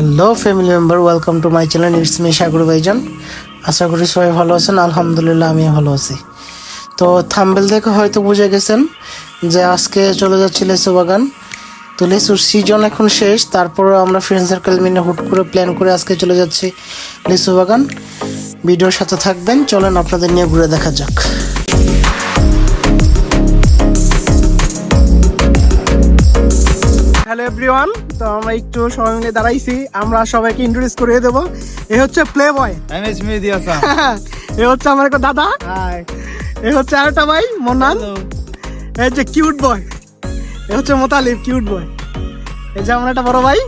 Hello family member, welcome to my channel. It's me Sagar ভাইজান। আশা করি সবাই ভালো আছেন। আলহামদুলিল্লাহ আমি ভালো আছি। তো থাম্বেল দেখে হয়তো বুঝে গেছেন যে আজকে চলে যাচ্ছি লেচু বাগান। তো লেচুর সিজন এখন শেষ, তারপরে আমরা ফ্রেন্ড সার্কেল মিলে হুট করে প্ল্যান করে আজকে চলে যাচ্ছি লেচু বাগান। ভিডিওর সাথে থাকবেন, চলেন আপনাদের নিয়ে ঘুরে দেখা যাক। হ্যালো এভরিওয়ান, তো আমরা একটু সবাই মিলে দাঁড়াইছি। আমরা সবাইকে ইন্ট্রোডিউস করে দেবো। এ হচ্ছে প্লে বয়, এ হচ্ছে আমার একটা দাদা, এ হচ্ছে আরেকটা ভাই মন্নান, এ হচ্ছে কিউট বয়, এ হচ্ছে মোতালিব কিউট বয়, এই যে আমার একটা বড় ভাই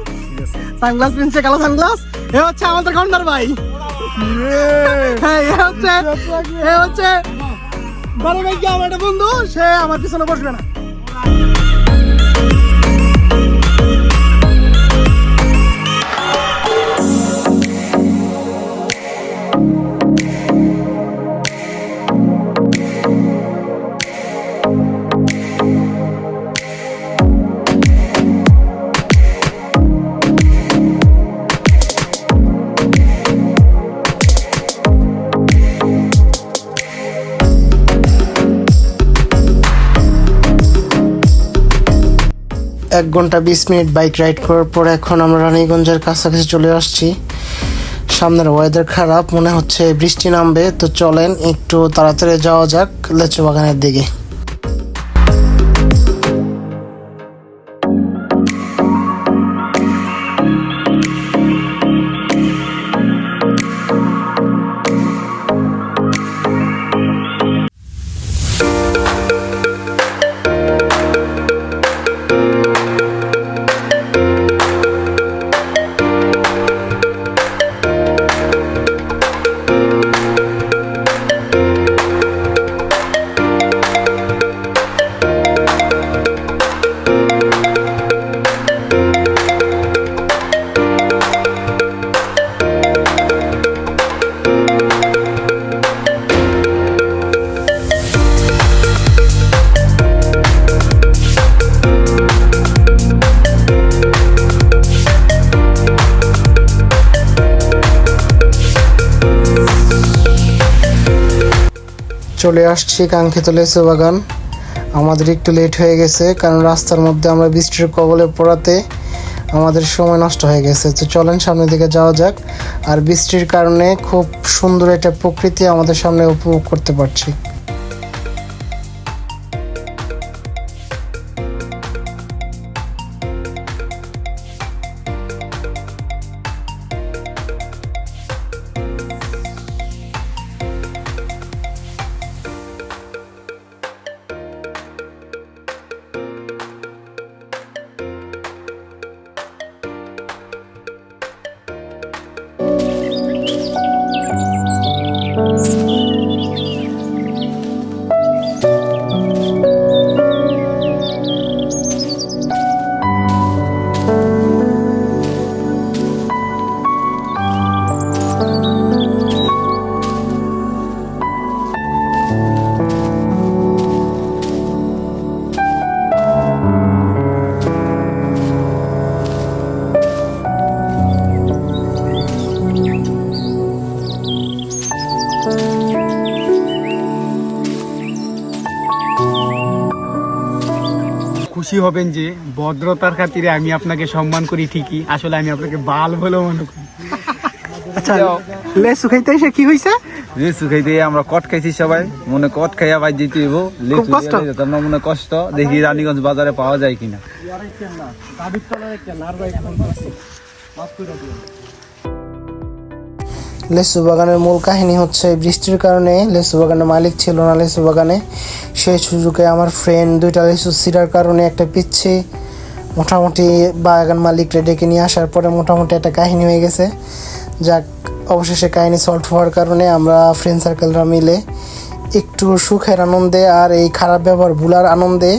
সানগ্লাস পিনছে, কালো সানগ্লাস, এ হচ্ছে আমাদের কন্ডার ভাই। হ্যাঁ, এ হচ্ছে বড় ভাই কি আমার একটা বন্ধু, সে আমার পিছনে বসবে না। 1 ঘন্টা 20 মিনিট বাইক রাইড করার পর এখন আমরা রানীগঞ্জের কাছাকাছি চলে আসছি। সামনের ওয়েদার খারাপ, মনে হচ্ছে বৃষ্টি নামবে। তো চলেন একটু তাড়াতাড়ি যাওয়া যাক লেচু বাগানের দিকে। চলে আসছি কাঙ্ক্ষিত লেচু বাগান। আমাদের একটু লেট হয়ে গেছে, কারণ রাস্তার মধ্যে আমরা বৃষ্টির কবলে পড়াতে আমাদের সময় নষ্ট হয়ে গেছে। তো চলেন সামনের দিকে যাওয়া যাক। আর বৃষ্টির কারণে খুব সুন্দর একটা প্রকৃতি আমাদের সামনে উপভোগ করতে পারছি। খুশি হবেন যে ভদ্রতার খাতিরে আমি আপনাকে সম্মান করি ঠিকই, আসলে আমি আপনাকে বাল বলে মনে করি। আচ্ছা, লেচু খাইতে এসে কি হইছে? লিচু খাইতে আমরা কট খাইছি, সবাই মনে কট খাইয়া বাই যেতে হইব। লিচু আমরা মনে কষ্ট, দেখি রানীগঞ্জ বাজারে পাওয়া যায় কিনা। লেচু বাগানের মূল কাহিনী হচ্ছে, বৃষ্টির কারণে লেচু বাগানের মালিক ছিল না লেচু বাগানে। সেই সুযোগে আমার ফ্রেন্ড 2টা লেচু ছিঁড়ার কারণে একটা পিচ্ছি মোটামুটি বাগান মালিকরে ডেকে নিয়ে আসার পরে মোটামুটি একটা কাহিনী হয়ে গেছে। যাক, অবশেষে কাহিনী সলভ হওয়ার কারণে আমরা ফ্রেন্ড সার্কেলরা মিলে একটু সুখের আনন্দে আর এই খারাপ ব্যবহার ভুলার আনন্দে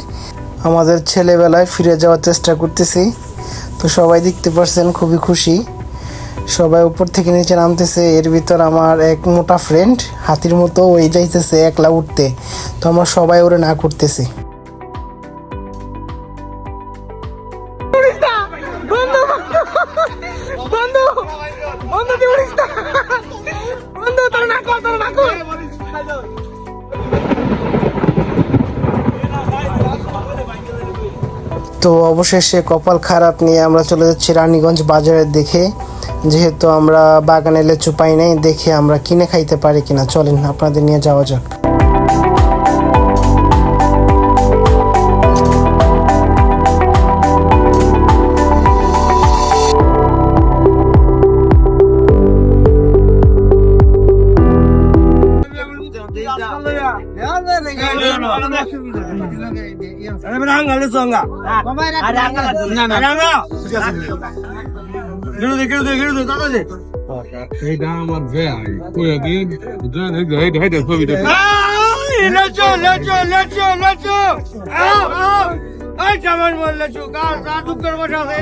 আমাদের ছেলেবেলায় ফিরে যাওয়ার চেষ্টা করতেছি। তো সবাই দেখতে পাচ্ছেন খুবই খুশি, সবাই উপর থেকে নিচে নামতেছে। এর ভিতর আমার এক মোটা ফ্রেন্ড হাতির মতো ওই যাইতেছে একলা উঠতে। তো আমরা সবাই ওরে না করতেছি। বন্ধ তো অবশেষে কপাল খারাপ নিয়ে আমরা চলে যাচ্ছি রানীগঞ্জ বাজারের দিকে। যেহেতু আমরা বাগানে লেচু পাই নাই, দেখে আমরা কিনে খাইতে পারি কিনা। চলেন আপনাদের নিয়ে যাওয়া যাক। এইটা আমার ভাই কইয়া দিন এটা ছবিটা লেচু লেচু লেচু লেচু এই কেমন বল লেচু গাছ দুঃখের বসে আছে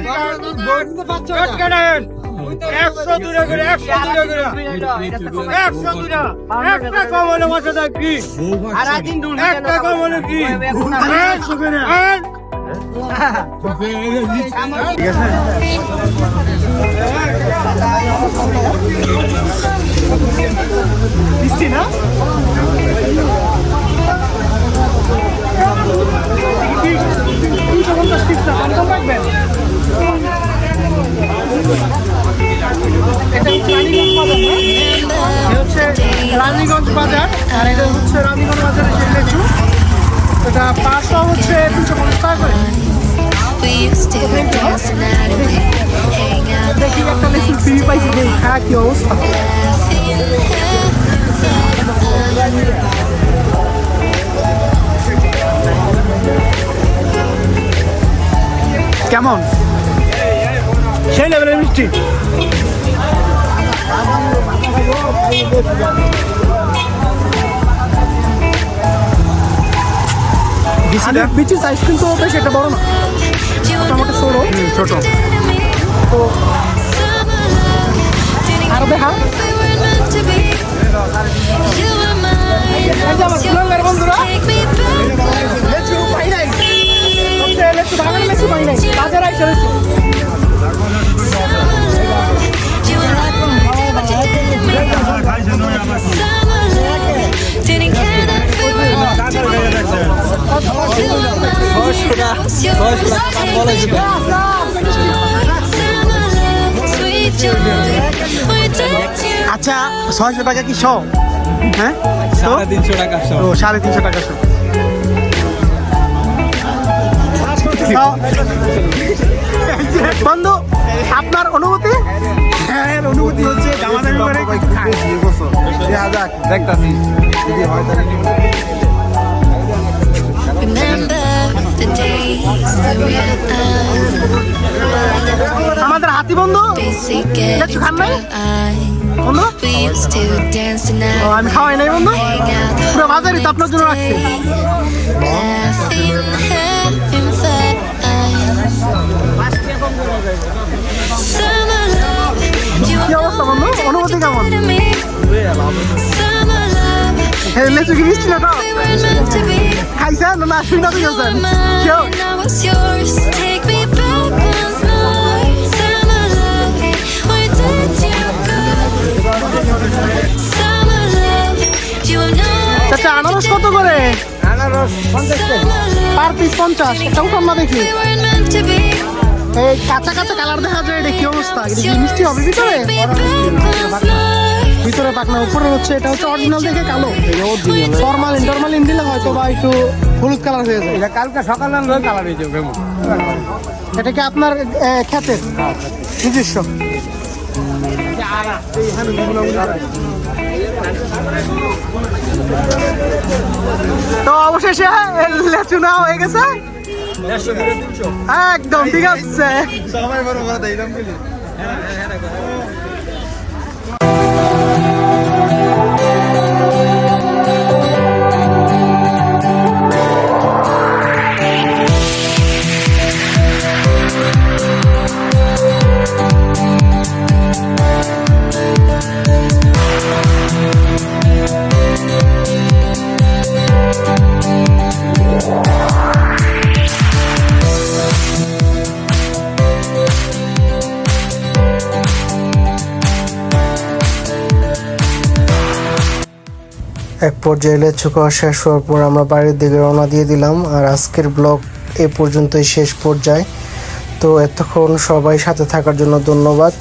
100 দূরে করে 100 দূরে করে 100 দূরে একটা কম হলে বসে থাকি আর দিন দূর একটা কম হলে কি 100 করে ঠিক আছে মিষ্টি না রানীগঞ্জ বাজার আর এটা হচ্ছে রানীগঞ্জ বাজারের যে লেচু, এটা পাঁচটা হচ্ছে 250 টাকা করে। দেখি একটা লেচু ফ্রি পাইছি, খা কি অবস্থা। কেমন সেই লেভেলের মিষ্টি। বিচির সাইজ কিন্তু বেশ একটা বড় না, মোটামুটি ছোট তো আরো দেখা বন্ধুরা লেচু পাই নাই, লেচু বাগানে লেচু পাই নাই, বাজারে আইসা লেচু। আচ্ছা 600 টাকা কি শো? হ্যাঁ 350 টাকা ও 350 টাকা শো। বন্ধু আপনার অনুভূতি? অনুভূতি হচ্ছে দামাদামি করে দেখতাছি যদি হয় তাহলে আমাদের হাতি বন্ধু লেচু খান নাই বন্ধু? ও, আমি খাওয়াই নাই বন্ধু, পুরো বাজারই তো আপনার জন্য রাখছি। কি অবস্থা বন্ধু, অনুভূতি কেমন? লেচু কি মিষ্টি না তো? খাইছেন না শুনে দিয়েছেন? আচ্ছা আনারস কত করে? Per piece 50। একটা উঠান না দেখি, এই কাঁচা কাঁচা কালার দেখা যায়, এটা কি অবস্থা? এটা কি মিষ্টি হবে ভিতরে? ভিতরে পাকনা, উপরে হচ্ছে এটা হচ্ছে অরিজিনাল দেখে কালো। ফরমালিন দিলে হয়তো বা একটু হলুদ কালার হয়ে যায়। এটা কালকে সকালে কালার হয়ে যাবে। এটা কি আপনার ক্ষেতের নিজস্ব? তো অবশেষে লেচু না হয়ে গেছে একদম ঠিক আছে। সবাই বড় বড় দাইলাম এক পর্যায়ে লেচু খাওয়া শেষ হওয়ার পর আমরা বাড়ির দিকে রওনা দিয়ে দিলাম। আর আজকের ব্লগ এ পর্যন্তই শেষ পর্যায়ে। তো এতক্ষণ সবাই সাথে থাকার জন্য ধন্যবাদ।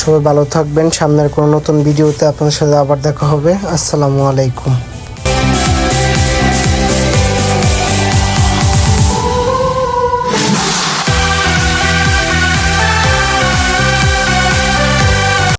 সবাই ভালো থাকবেন। সামনের কোনো নতুন ভিডিওতে আপনাদের সাথে আবার দেখা হবে। আসসালামু আলাইকুম।